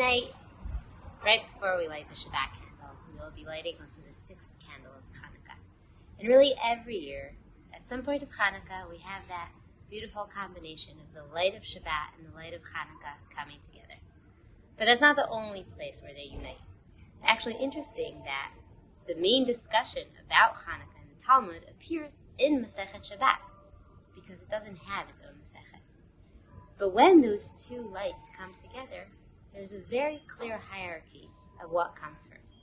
Tonight, right before we light the Shabbat candles, we will be lighting also the 6th candle of Chanukah. And really every year, at some point of Chanukah, we have that beautiful combination of the light of Shabbat and the light of Chanukah coming together. But that's not the only place where they unite. It's actually interesting that the main discussion about Chanukah in the Talmud appears in Masechet Shabbat, because it doesn't have its own Masechet. But when those two lights come together, there's a very clear hierarchy of what comes first.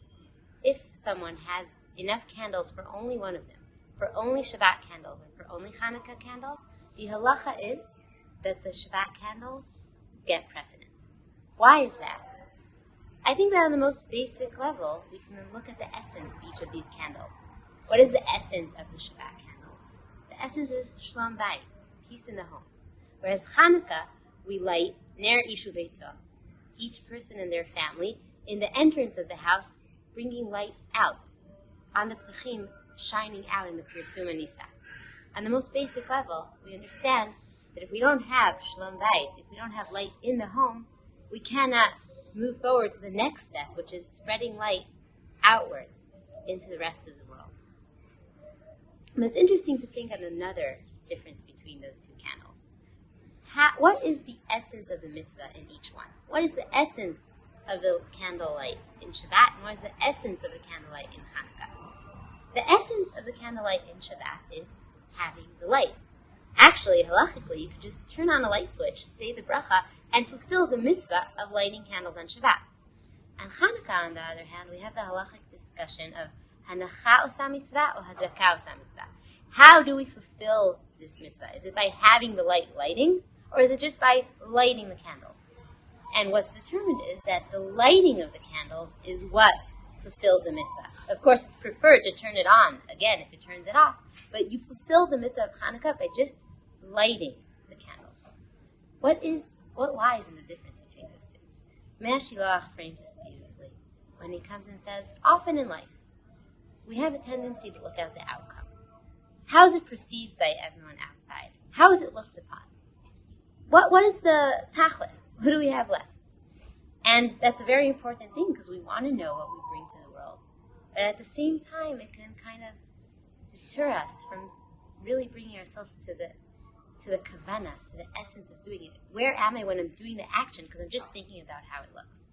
If someone has enough candles for only one of them, for only Shabbat candles or for only Chanukah candles, the halacha is that the Shabbat candles get precedent. Why is that? I think that on the most basic level, we can look at the essence of each of these candles. What is the essence of the Shabbat candles? The essence is Shalom Bayit, peace in the home. Whereas Chanukah, we light Ner Ishu Veito, each person in their family, in the entrance of the house, bringing light out, on the Ptachim, shining out in the Pirsum Nisa. On the most basic level, we understand that if we don't have Shalom Bayit, if we don't have light in the home, we cannot move forward to the next step, which is spreading light outwards into the rest of the world. But it's interesting to think of another difference between those two candles. What is the essence of the mitzvah in each one? What is the essence of the candlelight in Shabbat, and what is the essence of the candlelight in Chanukah? The essence of the candlelight in Shabbat is having the light. Actually, halachically, you could just turn on a light switch, say the bracha, and fulfill the mitzvah of lighting candles on Shabbat. On Chanukah, on the other hand, we have the halachic discussion of hanacha osa mitzvah or hadlaka osa mitzvah. How do we fulfill this mitzvah? Is it by having the light lighting, or is it just by lighting the candles? And what's determined is that the lighting of the candles is what fulfills the mitzvah. Of course, it's preferred to turn it on again if it turns it off, but you fulfill the mitzvah of Chanukah by just lighting the candles. What lies in the difference between those two? Meah Shiloach frames this beautifully when he comes and says, often in life, we have a tendency to look at the outcome. How is it perceived by everyone outside? How is it looked upon? What is the tachlis? What do we have left? And that's a very important thing because we want to know what we bring to the world. But at the same time, it can kind of deter us from really bringing ourselves to the kavana, to the essence of doing it. Where am I when I'm doing the action? Because I'm just thinking about how it looks.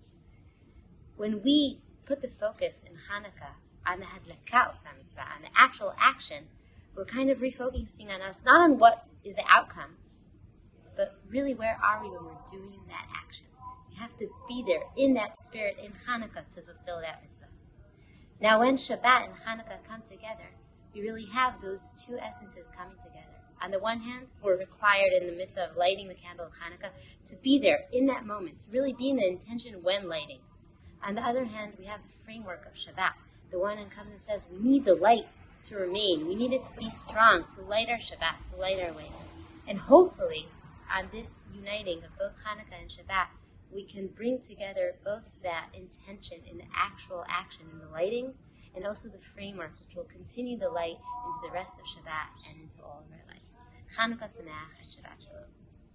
When we put the focus in Chanukah on the hadlaka osa mitzvah, on the actual action, we're kind of refocusing on us, not on what is the outcome, but really where are we when we're doing that action. We have to be there in that spirit in Chanukah to fulfill that mitzvah. Now when Shabbat and Chanukah come together, we really have those two essences coming together. On the one hand, we're required in the mitzvah of lighting the candle of Chanukah to be there in that moment, to really be in the intention when lighting. On the other hand, we have the framework of Shabbat. The one who comes and says, we need the light to remain. We need it to be strong, to light our Shabbat, to light our way. And hopefully, on this uniting of both Chanukah and Shabbat, we can bring together both that intention in the actual action in the lighting, and also the framework which will continue the light into the rest of Shabbat and into all of our lives. Chanukah Sameach and Shabbat Shalom.